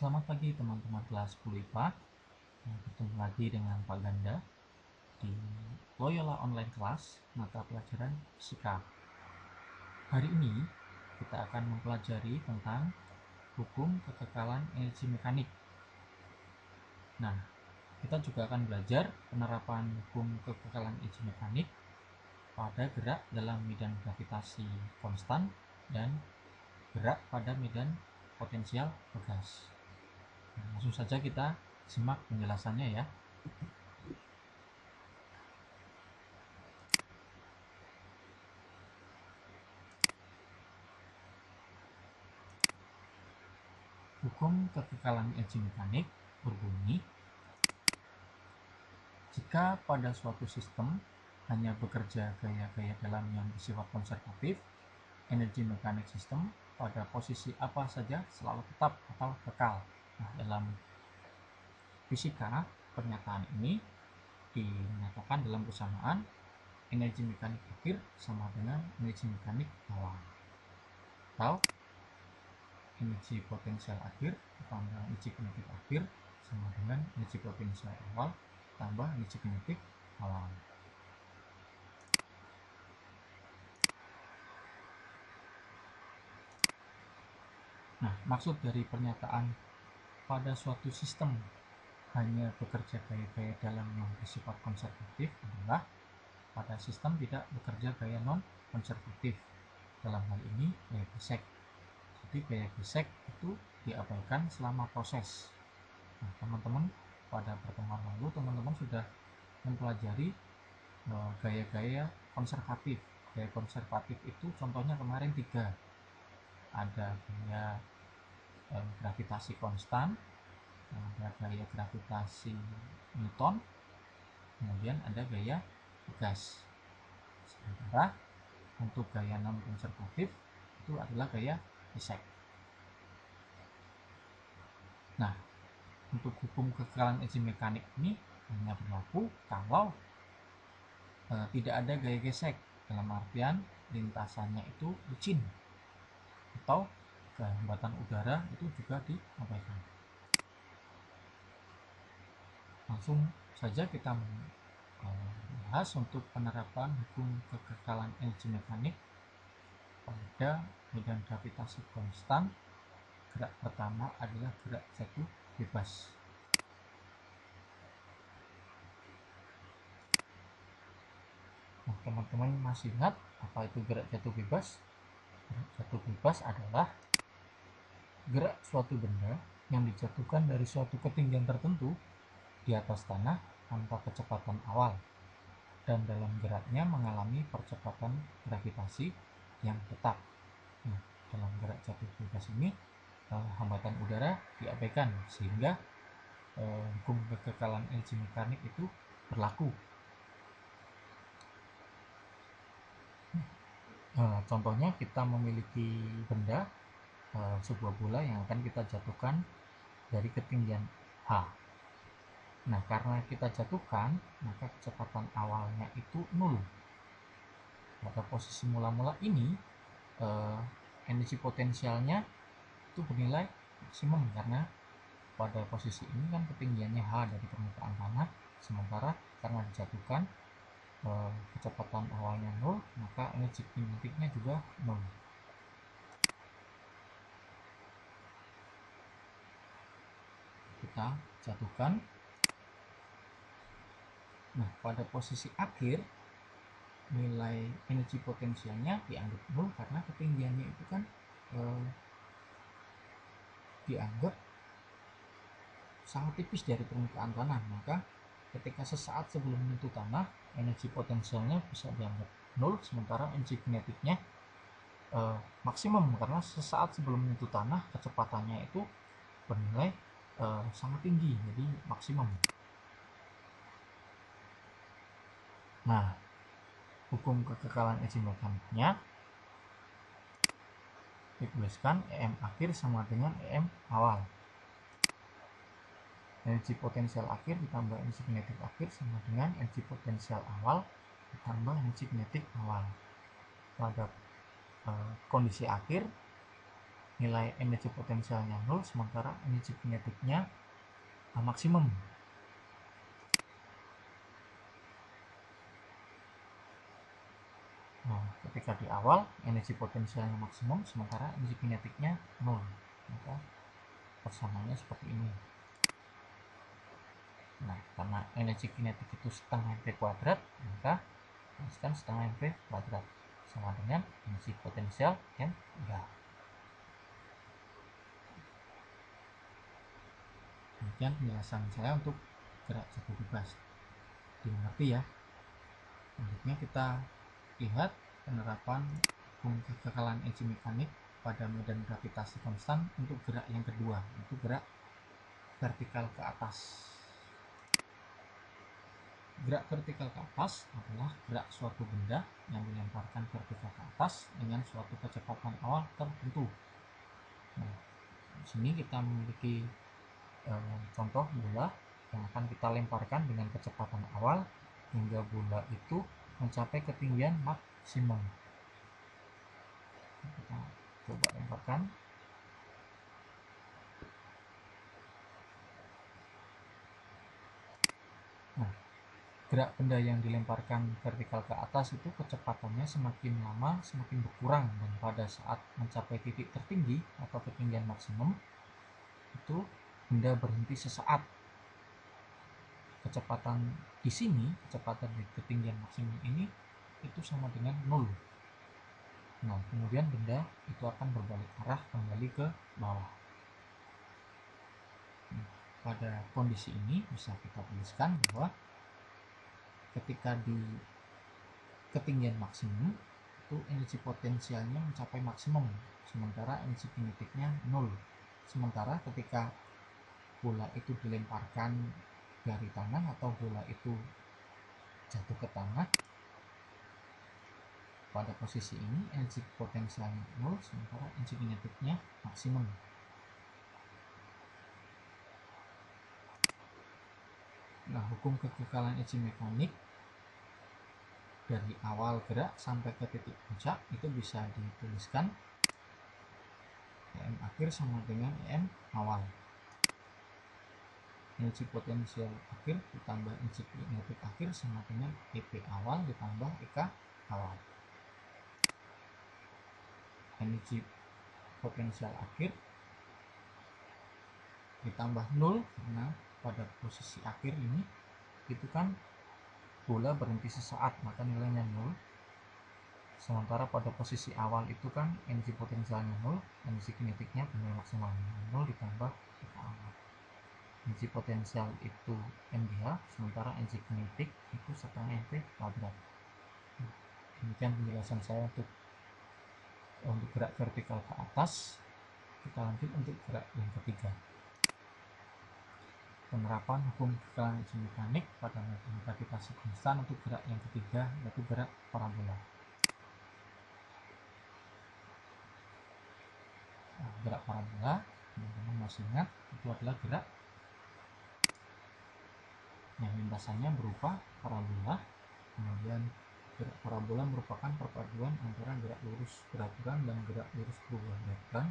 Selamat pagi teman-teman kelas 10 IPA. Bertemu lagi dengan Pak Ganda di Loyola Online Class mata pelajaran fisika. Hari ini kita akan mempelajari tentang hukum kekekalan energi mekanik. Nah, kita juga akan belajar penerapan hukum kekekalan energi mekanik pada gerak dalam medan gravitasi konstan dan gerak pada medan potensial bergas. Langsung saja kita simak penjelasannya ya. Hukum kekekalan energi mekanik berbunyi, jika pada suatu sistem hanya bekerja gaya-gaya dalam yang bersifat konservatif, energi mekanik sistem pada posisi apa saja selalu tetap atau kekal. Nah, dalam fisika, pernyataan ini dinyatakan dalam persamaan energi mekanik akhir sama dengan energi mekanik awal, atau energi potensial akhir tambah energi kinetik akhir sama dengan energi potensial awal tambah energi kinetik awal. Nah, maksud dari pernyataan pada suatu sistem hanya bekerja gaya-gaya dalam yang bersifat konservatif adalah pada sistem tidak bekerja gaya non-konservatif, dalam hal ini gaya gesek. Jadi gaya gesek itu diabaikan selama proses. Nah, teman-teman pada pertemuan lalu teman-teman sudah mempelajari gaya-gaya konservatif. Gaya konservatif itu contohnya kemarin 3. Ada gaya gravitasi konstan, ada gaya gravitasi Newton, kemudian ada gaya gas. Sementara untuk gaya non konservatif itu adalah gaya gesek. Nah, untuk hukum kekekalan energi mekanik ini hanya berlaku kalau tidak ada gaya gesek, dalam artian lintasannya itu licin atau kehambatan udara itu juga diabaikan. Langsung saja kita bahas untuk penerapan hukum kekekalan energi mekanik pada medan gravitasi konstan. Gerak pertama adalah gerak jatuh bebas. Nah, teman-teman masih ingat apa itu gerak jatuh bebas? Gerak jatuh bebas adalah gerak suatu benda yang dijatuhkan dari suatu ketinggian tertentu di atas tanah tanpa kecepatan awal, dan dalam geraknya mengalami percepatan gravitasi yang tetap. Nah, dalam gerak jatuh bebas ini hambatan udara diabaikan sehingga hukum kekekalan energi mekanik itu berlaku. Contohnya kita memiliki benda sebuah bola yang akan kita jatuhkan dari ketinggian H. Nah, karena kita jatuhkan, maka kecepatan awalnya itu 0. Pada posisi mula-mula ini energi potensialnya itu bernilai maksimum, karena pada posisi ini kan ketinggiannya H dari permukaan tanah, sementara karena dijatuhkan kecepatan awalnya 0, maka energi kinetiknya juga 0. Kita jatuhkan. Nah, pada posisi akhir nilai energi potensialnya dianggap 0 karena ketinggiannya itu kan dianggap sangat tipis dari permukaan tanah, maka ketika sesaat sebelum menyentuh tanah energi potensialnya bisa dianggap 0, sementara energi kinetiknya maksimum karena sesaat sebelum menyentuh tanah kecepatannya itu bernilai sangat tinggi, jadi maksimum. Nah, hukum kekekalan energi mekaniknya dituliskan EM akhir sama dengan EM awal. Energi potensial akhir ditambah energi kinetik akhir sama dengan energi potensial awal ditambah energi kinetik awal. Pada kondisi akhir nilai energi potensialnya 0, sementara energi kinetiknya maksimum. Nah, ketika di awal energi potensialnya maksimum sementara energi kinetiknya 0, maka persamaannya seperti ini. Nah, karena energi kinetik itu setengah mv kuadrat, maka tuliskan setengah mv kuadrat sama dengan energi potensial m ya. Demikian penjelasan saya untuk gerak jatuh bebas, dimengerti ya. Selanjutnya kita lihat penerapan hukum kekekalan energi mekanik pada medan gravitasi konstan untuk gerak yang kedua, yaitu gerak vertikal ke atas. Gerak vertikal ke atas adalah gerak suatu benda yang dilemparkan vertikal ke atas dengan suatu kecepatan awal tertentu. Nah, di sini kita memiliki contoh bola yang akan kita lemparkan dengan kecepatan awal hingga bola itu mencapai ketinggian maksimum. Kita coba lemparkan. Nah, gerak benda yang dilemparkan vertikal ke atas itu kecepatannya semakin lama semakin berkurang, dan pada saat mencapai titik tertinggi atau ketinggian maksimum itu benda berhenti sesaat. Kecepatan di sini, kecepatan di ketinggian maksimum ini itu sama dengan 0. Nah, kemudian benda itu akan berbalik arah kembali ke bawah. Nah, pada kondisi ini bisa kita tuliskan bahwa ketika di ketinggian maksimum itu energi potensialnya mencapai maksimum, sementara energi kinetiknya 0. Sementara ketika bola itu dilemparkan dari tanah atau bola itu jatuh ke tanah, pada posisi ini energi potensialnya 0, sementara energi kinetiknya maksimum. Nah, hukum kekekalan energi mekanik dari awal gerak sampai ke titik puncak itu bisa dituliskan EM akhir sama dengan EM awal. Energi potensial akhir ditambah energi kinetik akhir sama dengan EP awal ditambah EK awal. Energi potensial akhir ditambah 0 karena pada posisi akhir ini itu kan bola berhenti sesaat, maka nilainya 0. Sementara pada posisi awal itu kan energi potensialnya 0, energi kinetiknya benar maksimal 0 ditambah EK awal. Energi potensial itu MGH, sementara energi kinetik itu setengah mv kuadrat. Demikian penjelasan saya untuk gerak vertikal ke atas. Kita lanjut untuk gerak yang ketiga, penerapan hukum kekekalan energi mekanik pada medan gravitasi konstan untuk gerak yang ketiga, yaitu gerak parabola. Nah, gerak parabola, teman-teman masih ingat, itu adalah gerak yang lintasannya berupa parabola. Kemudian gerak parabola merupakan perpaduan antara gerak lurus beraturan dan gerak lurus berubah beraturan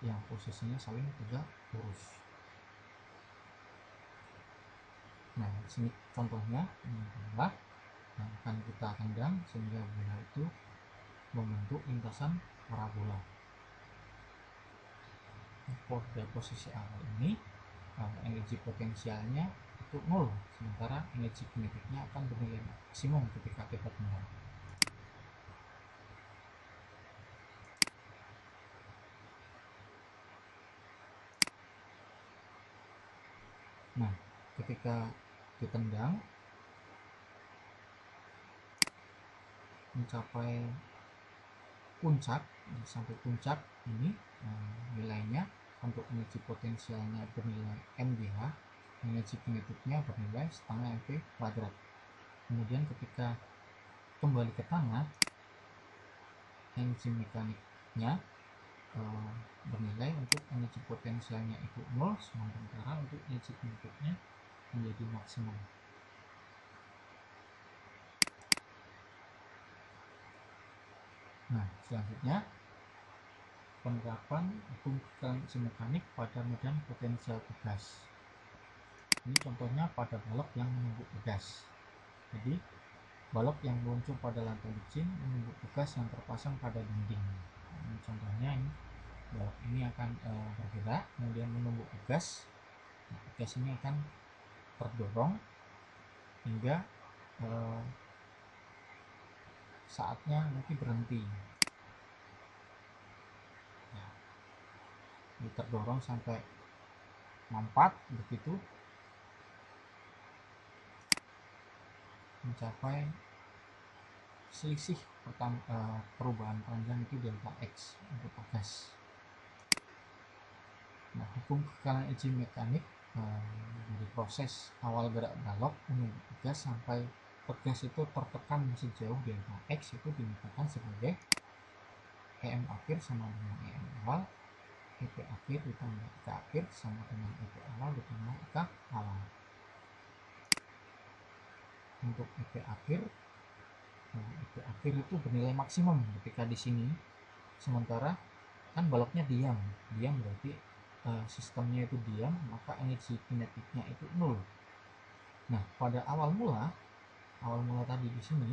yang posisinya saling tegak lurus. Nah, di sini contohnya ini adalah yang akan kita tendang sehingga bola itu membentuk lintasan parabola. Pada posisi awal ini energi potensialnya itu 0, sementara energi kinetiknya akan bernilai maksimum ketika kita tendang. Nah, ketika ditendang mencapai puncak, sampai puncak ini nilainya untuk energi potensialnya bernilai MGH, energi kinetiknya bernilai setengah mv kuadrat. Kemudian ketika kembali ke tanah, energi mekaniknya bernilai untuk energi potensialnya itu 0, sementara untuk energi kinetiknya menjadi maksimum. Nah, selanjutnya penerapan hukum kekerasan mekanik pada medan potensial tegas. Ini contohnya pada balok yang menumbuk tegas. Jadi balok yang meluncur pada lantai licin menumbuk tegas yang terpasang pada dinding. Ini contohnya ini balok ini akan bergerak kemudian menumbuk tegas. Tegas ini akan terdorong hingga saatnya nanti berhenti. Terdorong sampai mempat begitu mencapai selisih perubahan panjang itu delta X untuk tegas. Nah, hukum kekalahan izin mekanik dari proses awal gerak balok menuju tegas sampai tegas itu tertekan sejauh delta X itu dinyatakan sebagai EM akhir sama dengan EM awal, EP akhir ditambah IK akhir sama dengan EP awal ditambah IK awal. Untuk EP akhir itu bernilai maksimum ketika di sini, sementara kan baloknya diam berarti sistemnya itu diam, maka energi kinetiknya itu nol. Nah, pada awal mula tadi di sini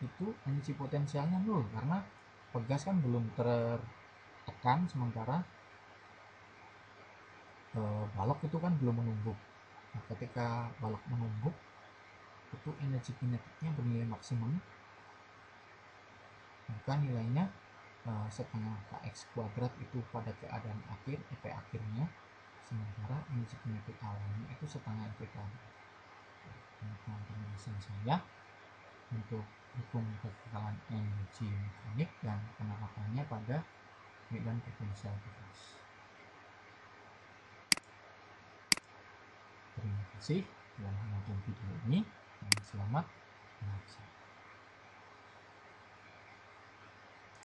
itu energi potensialnya nol karena pegas kan belum tertekan, sementara balok itu kan belum menumbuk. Nah, ketika balok menumbuk itu energi kinetiknya bernilai maksimum, maka nilainya setengah kx kuadrat itu pada keadaan akhir, EP akhirnya, sementara energi kinetik awalnya itu setengah EP tadi. Demikian penjelasan saya untuk hukum kekekalan energi mekanik dan penerapannya pada medan potensial tegas. Terima kasih telah menonton video ini dan selamat melaksanakan.